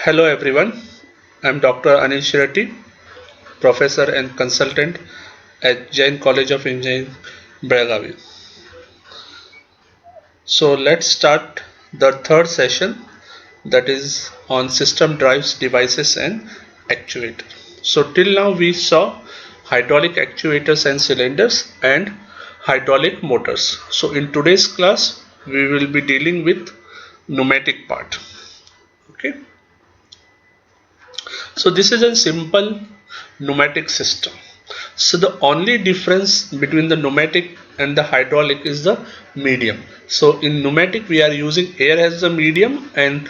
Hello everyone, I am Dr. Anil Shirati, Professor and Consultant at Jain College of Engineering, Belagavi. So let's start the third session, that is on system drives, devices and actuators. So till now we saw hydraulic actuators and cylinders and hydraulic motors. So in today's class we will be dealing with pneumatic part. Okay. So this is a simple pneumatic system. So the only difference between the pneumatic and the hydraulic is the medium. So in pneumatic we are using air as the medium, and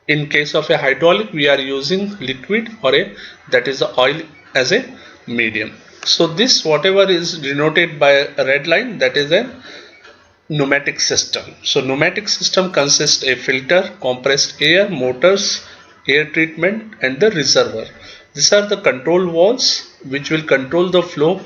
in case of a hydraulic we are using liquid or a that is the oil as a medium. So this whatever is denoted by a red line, that is a pneumatic system. So pneumatic system consists a filter, compressed air, motors, air treatment and the reservoir. These are the control valves which will control the flow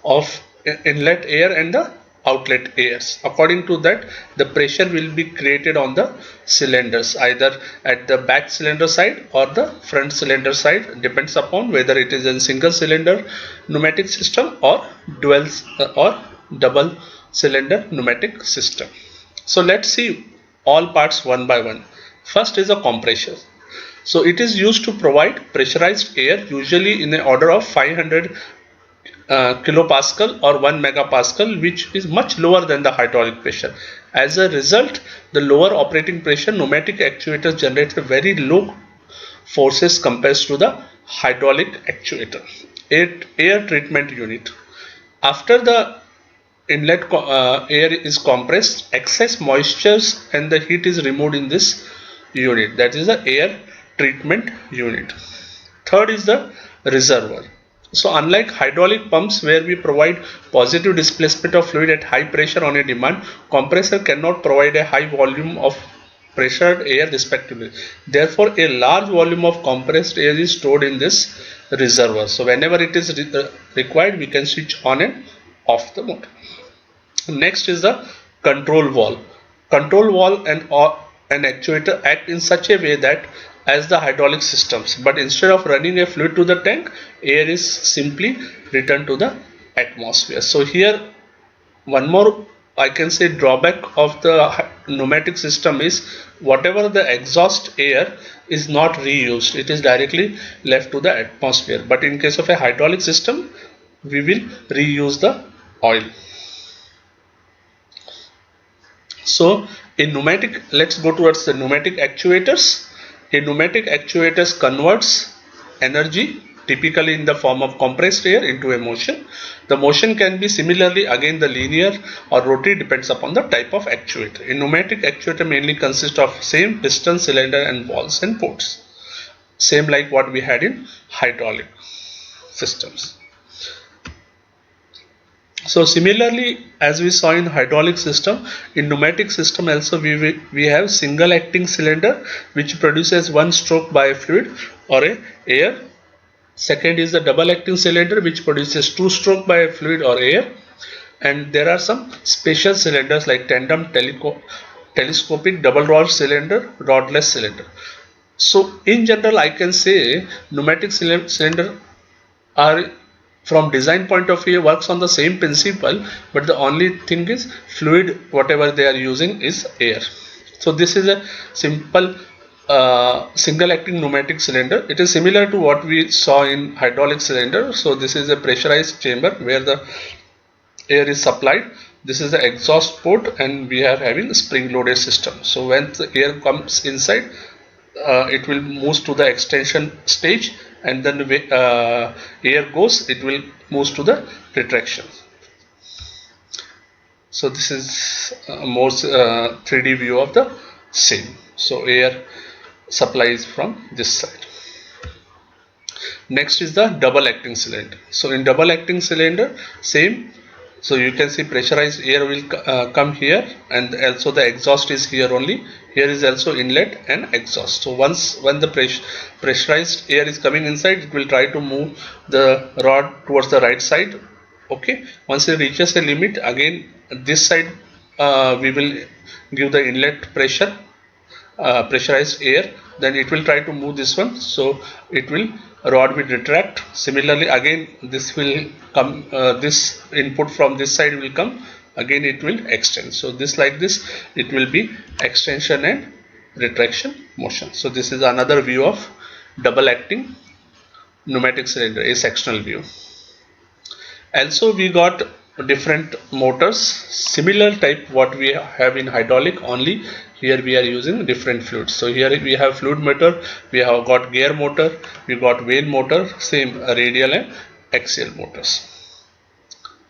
of inlet air and the outlet airs. According to that, the pressure will be created on the cylinders, either at the back cylinder side or the front cylinder side, depends upon whether it is a single cylinder pneumatic system or dual or double cylinder pneumatic system. So let's see all parts one by one. First is a compressor. So it is used to provide pressurized air, usually in the order of 500 kilopascal or 1 megapascal, which is much lower than the hydraulic pressure. As a result, the lower operating pressure pneumatic actuators generate a very low forces compared to the hydraulic actuator. Air treatment unit. After the inlet air is compressed, excess moistures and the heat is removed in this unit, that is the air treatment unit. Third is the reservoir. So unlike hydraulic pumps where we provide positive displacement of fluid at high pressure on a demand, compressor cannot provide a high volume of pressured air respectively. Therefore a large volume of compressed air is stored in this reservoir. So whenever it is required, we can switch on and off the motor. Next is the control valve. Control valve and an actuator act in such a way that as the hydraulic systems, but instead of running a fluid to the tank, air is simply returned to the atmosphere. So here one more I can say drawback of the pneumatic system is whatever the exhaust air is not reused, it is directly left to the atmosphere. But in case of a hydraulic system, we will reuse the oil. So in pneumatic, let's go towards the pneumatic actuators. A pneumatic actuators converts energy typically in the form of compressed air into a motion. The motion can be similarly again the linear or rotary, depends upon the type of actuator. A pneumatic actuator mainly consists of same piston, cylinder and valves and ports. Same like what we had in hydraulic systems. So similarly, as we saw in hydraulic system, in pneumatic system also we have single acting cylinder which produces one stroke by a fluid or a air. Second is the double acting cylinder which produces two stroke by a fluid or air. And there are some special cylinders like tandem, telescopic, double rod cylinder, rodless cylinder. So in general I can say pneumatic cylinder are from design point of view works on the same principle, but the only thing is fluid whatever they are using is air. So this is a simple single acting pneumatic cylinder. It is similar to what we saw in hydraulic cylinder. So this is a pressurized chamber where the air is supplied. This is the exhaust port and we are having a spring loaded system. So when the air comes inside, it will move to the extension stage, and then air goes, it will move to the retraction. So this is a more 3D view of the same. So air supply is from this side. Next is the double acting cylinder. So in double acting cylinder, same. So you can see pressurized air will come here, and also the exhaust is here only. Here is also inlet and exhaust. So when the pressurized air is coming inside, it will try to move the rod towards the right side. Okay. Once it reaches a limit, again this side we will give the inlet pressure, pressurized air, then it will try to move this one, so it will rod will retract. Similarly again this will come, this input from this side will come, again it will extend. So this, like this, it will be extension and retraction motion. So this is another view of double acting pneumatic cylinder, a sectional view. Also we got different motors, similar type what we have in hydraulic, only here we are using different fluids. So here we have fluid motor, we have got gear motor, we got vane motor, same radial and axial motors.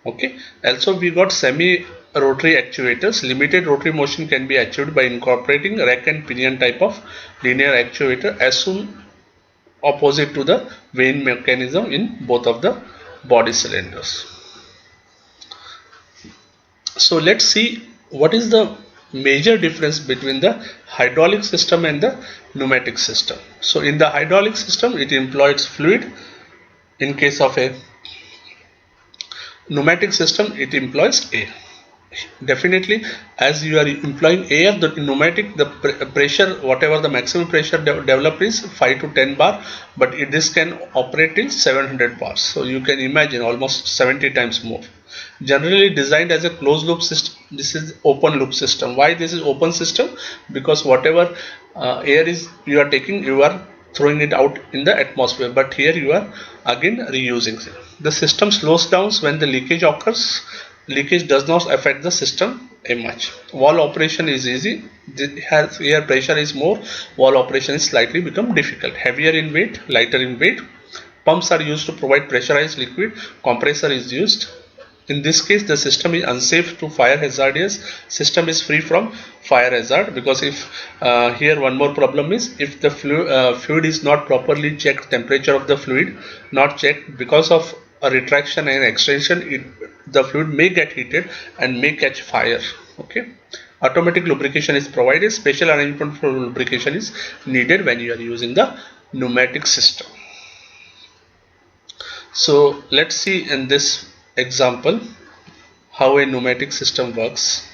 Okay. Also we got semi rotary actuators. Limited rotary motion can be achieved by incorporating rack and pinion type of linear actuator as soon opposite to the vane mechanism in both of the body cylinders. So let's see what is the major difference between the hydraulic system and the pneumatic system. So in the hydraulic system it employs fluid. In case of a pneumatic system it employs air. Definitely as you are employing air, the pneumatic, the pressure, whatever the maximum pressure developed is 5 to 10 bar, but this can operate in 700 bars. So you can imagine almost 70 times more. Generally designed as a closed loop system, this is open loop system. Why this is open system? Because whatever air is you are taking, you are throwing it out in the atmosphere, but here you are again reusing it. The system slows down when the leakage occurs. Leakage does not affect the system much. Wall operation is easy. Air pressure is more, wall operation is slightly become difficult. Heavier in weight, lighter in weight. Pumps are used to provide pressurized liquid. Compressor is used. In this case the system is unsafe to fire hazardous. System is free from fire hazard, because if here one more problem is, if the fluid is not properly checked, temperature of the fluid not checked, because of a retraction and extension, the fluid may get heated and may catch fire. Okay. Automatic lubrication is provided. Special arrangement for lubrication is needed when you are using the pneumatic system. So let's see in this example how a pneumatic system works.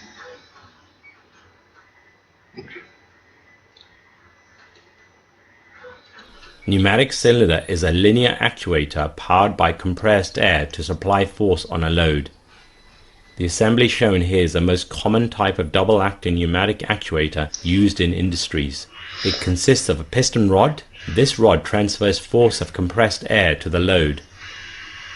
Pneumatic cylinder is a linear actuator powered by compressed air to supply force on a load. The assembly shown here is the most common type of double-acting pneumatic actuator used in industries. It consists of a piston rod. This rod transfers force of compressed air to the load.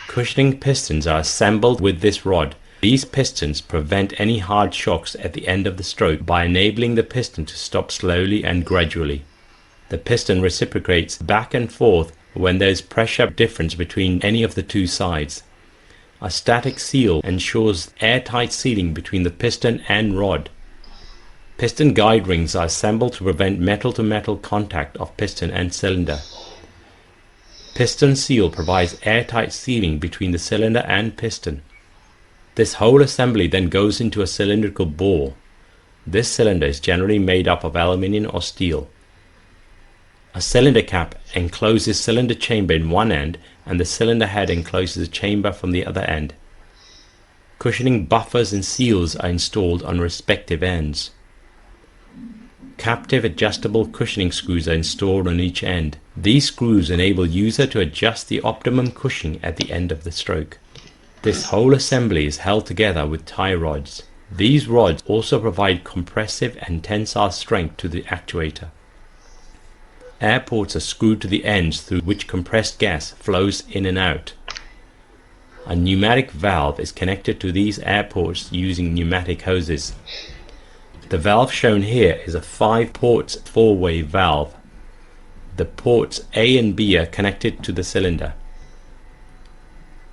Cushioning pistons are assembled with this rod. These pistons prevent any hard shocks at the end of the stroke by enabling the piston to stop slowly and gradually. The piston reciprocates back and forth when there is pressure difference between any of the two sides. A static seal ensures airtight sealing between the piston and rod. Piston guide rings are assembled to prevent metal-to-metal contact of piston and cylinder. Piston seal provides airtight sealing between the cylinder and piston. This whole assembly then goes into a cylindrical bore. This cylinder is generally made up of aluminium or steel. A cylinder cap encloses cylinder chamber in one end, and the cylinder head encloses a chamber from the other end. Cushioning buffers and seals are installed on respective ends. Captive adjustable cushioning screws are installed on each end. These screws enable user to adjust the optimum cushioning at the end of the stroke. This whole assembly is held together with tie rods. These rods also provide compressive and tensile strength to the actuator. Air ports are screwed to the ends through which compressed gas flows in and out. A pneumatic valve is connected to these air ports using pneumatic hoses. The valve shown here is a 5-port 4-way valve. The ports A and B are connected to the cylinder.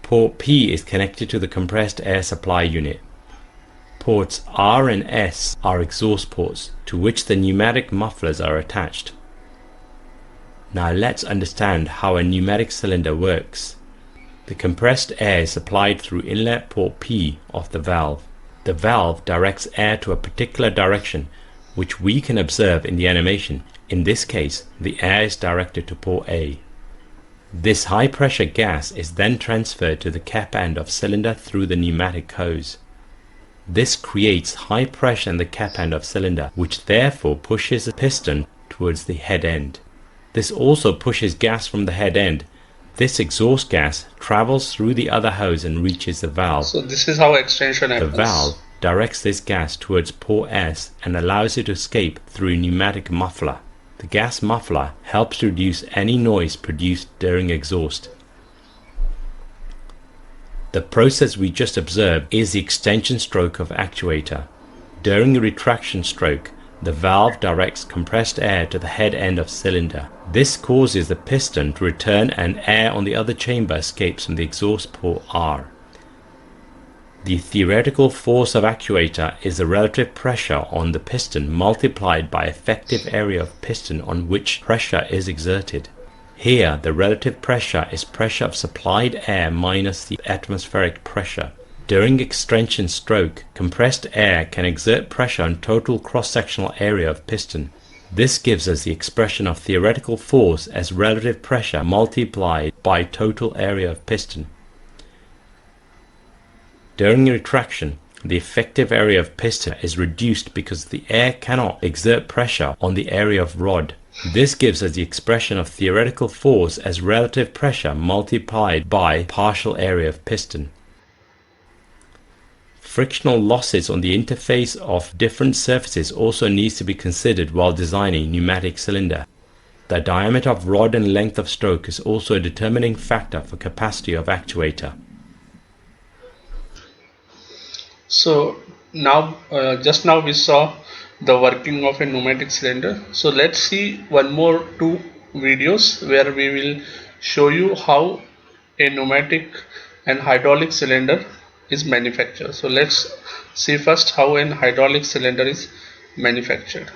Port P is connected to the compressed air supply unit. Ports R and S are exhaust ports to which the pneumatic mufflers are attached. Now let's understand how a pneumatic cylinder works. The compressed air is supplied through inlet port P of the valve. The valve directs air to a particular direction, which we can observe in the animation. In this case, the air is directed to port A. This high pressure gas is then transferred to the cap end of cylinder through the pneumatic hose. This creates high pressure in the cap end of cylinder, which therefore pushes the piston towards the head end. This also pushes gas from the head end. This exhaust gas travels through the other hose and reaches the valve. So this is how extension The happens. valve directs this gas towards port S and allows it to escape through a pneumatic muffler. The gas muffler helps to reduce any noise produced during exhaust. The process we just observed is the extension stroke of actuator. During the retraction stroke, the valve directs compressed air to the head end of cylinder. This causes the piston to return and air on the other chamber escapes from the exhaust port R. The theoretical force of actuator is the relative pressure on the piston multiplied by effective area of piston on which pressure is exerted. Here, the relative pressure is pressure of supplied air minus the atmospheric pressure. During extension stroke, compressed air can exert pressure on total cross-sectional area of piston. This gives us the expression of theoretical force as relative pressure multiplied by total area of piston. During retraction, the effective area of piston is reduced because the air cannot exert pressure on the area of rod. This gives us the expression of theoretical force as relative pressure multiplied by partial area of piston. Frictional losses on the interface of different surfaces also needs to be considered while designing pneumatic cylinder. The diameter of rod and length of stroke is also a determining factor for capacity of actuator. So now, just now we saw the working of a pneumatic cylinder. So let's see two videos where we will show you how a pneumatic and hydraulic cylinder is manufactured. So let's see first how an hydraulic cylinder is manufactured.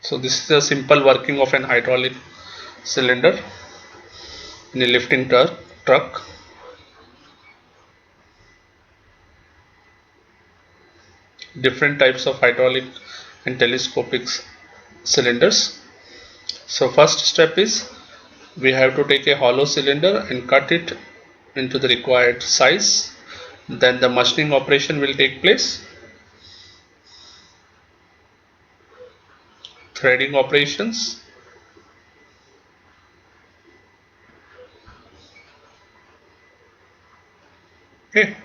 So this is a simple working of an hydraulic cylinder in a lifting truck. Different types of hydraulic and telescopic cylinders. So first step is we have to take a hollow cylinder and cut it into the required size. Then the machining operation will take place. Threading operations. Okay.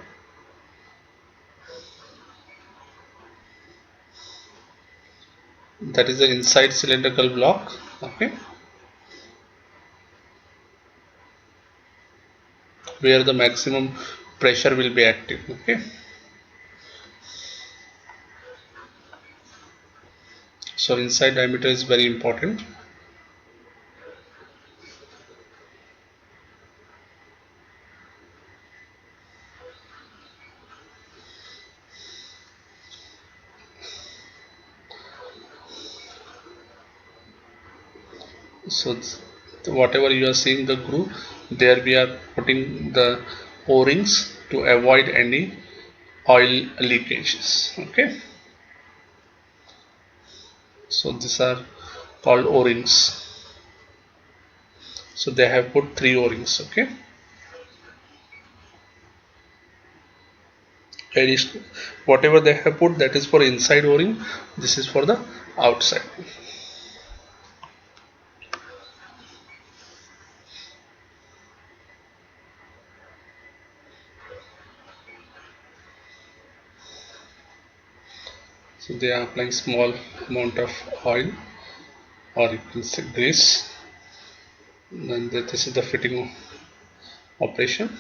That is the inside cylindrical block. Okay. Where the maximum pressure will be active. Okay. So inside diameter is very important. So whatever you are seeing the groove, there we are putting the O-rings to avoid any oil leakages. Okay. So these are called O-rings. So they have put 3 O-rings. Okay. Whatever they have put, that is for inside O-ring. This is for the outside. So they are applying small amount of oil, or you can say grease. Then this is the fitting operation.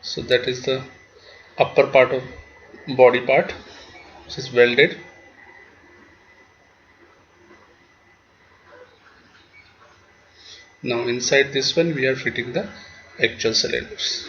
So that is the upper part of body part, which is welded. Now inside this one we are fitting the actual cylinders.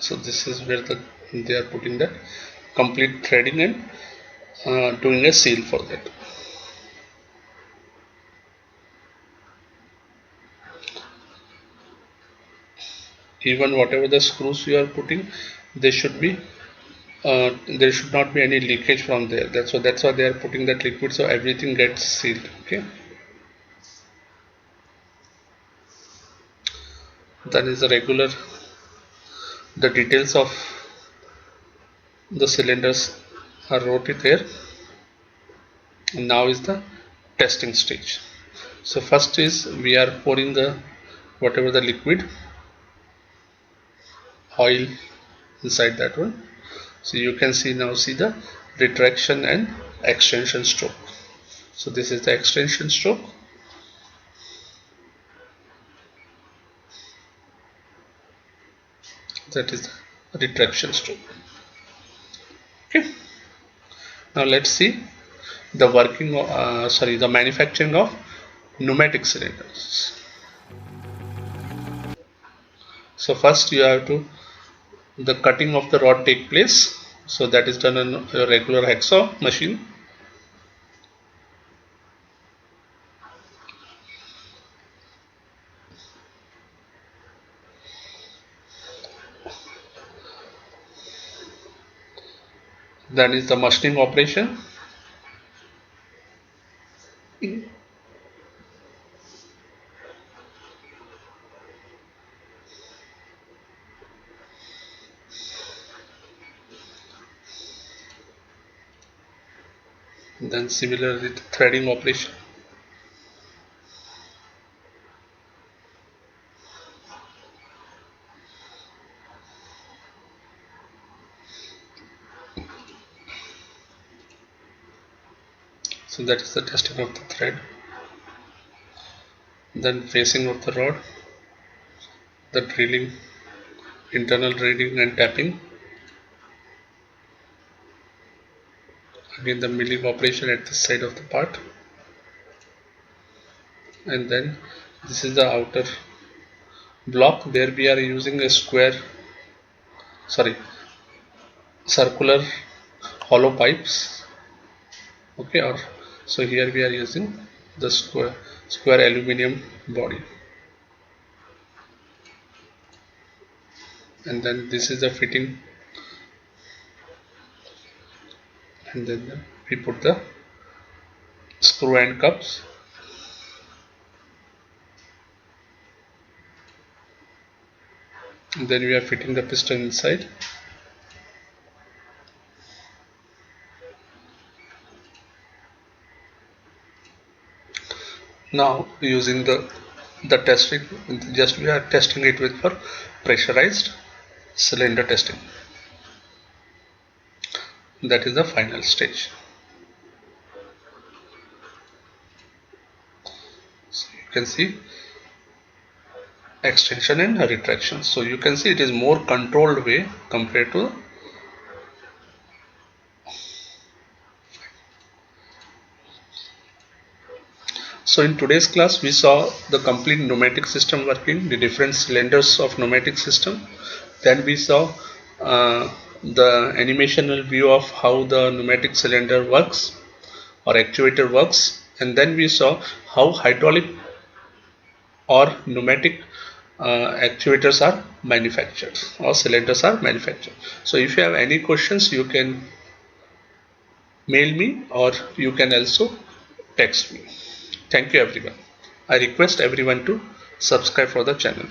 So this is where they are putting that complete threading and doing a seal for that. Even whatever the screws you are putting, they should be there should not be any leakage from there. That's why they are putting that liquid, so everything gets sealed. Okay. That is the regular. The details of the cylinders are wrote it here. And now is the testing stage. So first is we are pouring the whatever the liquid oil inside that one. So you can see now the retraction and extension stroke. So this is the extension stroke. That is the retraction stroke. Okay. Now let's see the working the manufacturing of pneumatic cylinders. So first you have to the cutting of the rod take place. So that is done on a regular hacksaw machine. Then is the machining operation. Then similarly the threading operation. So that is the testing of the thread. Then facing of the rod, the drilling, internal drilling and tapping. Again the milling operation at this side of the part. And then this is the outer block where we are using a circular hollow pipes. Okay, or so here we are using the square aluminum body. And then this is the fitting, and then we put the screw end cups. And then we are fitting the piston inside. Now using the testing, just we are testing it with for pressurized cylinder testing. That is the final stage. So you can see extension and retraction. So you can see it is more controlled way compared to. So in today's class we saw the complete pneumatic system working, the different cylinders of pneumatic system. Then we saw the animational view of how the pneumatic cylinder works or actuator works, and then we saw how hydraulic or pneumatic actuators are manufactured or cylinders are manufactured. So if you have any questions, you can mail me or you can also text me. Thank you everyone. I request everyone to subscribe for the channel.